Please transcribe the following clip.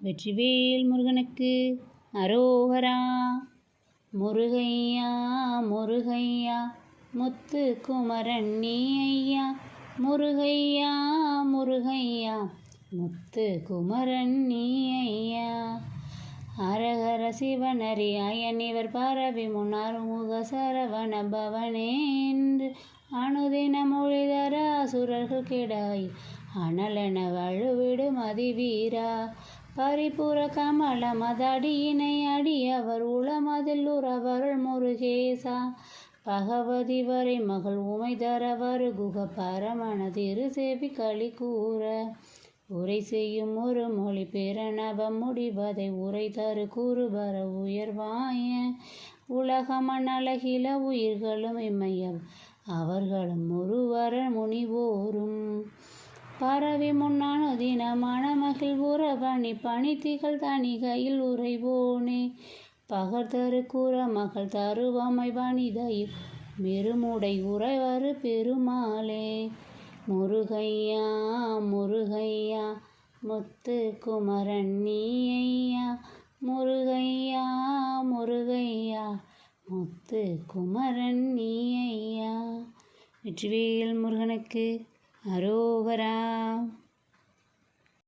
வெற்றிவேல் முருகனுக்கு அரோகரா. முருகையா முருகையா முத்து குமரன் நீ ஐயா. முருகையா முருகையா முத்து குமரன் நீ ஐயா. அரஹர சிவனரி அயனிவர் பரவி முன்னார் முக சரவண பவனேன்று அனுதின மொழிதர அசுரர்கள் கெடாய் அனலென வழுவிடும் அதிவீரா. பரிபுர கமல மதடியினை அடியவர் உளமதில் உறவருள் முருகேசா. பகவதி வரை மகள் உமை தர வருகுக பரமண திரு சேவி களி கூற. உரை செய்யும் ஒரு மொழி பிரணவம் முடிவதை உரை தரு கூறுபர உயர்வாய. உலகமன் அழகில உயிர்களும் இம்மையம் அவர்களும் ஒருவர முனிவோரும். பரவி முன்னானு தின மணமகிழ் உறவணி பணித்திகள் தணிகையில் உறைவோனே. பகர்தரு கூற மகள் தருவமை வனிதையில் மிருமுடை உறைவரு பெருமாளே. முருகையா முருகையா முத்து குமரன் நீ ஐயா. முருகையா முருகையா முத்து குமரன் நீ ஐயா. வெற்றிவேல் முருகனுக்கு அரோகரா.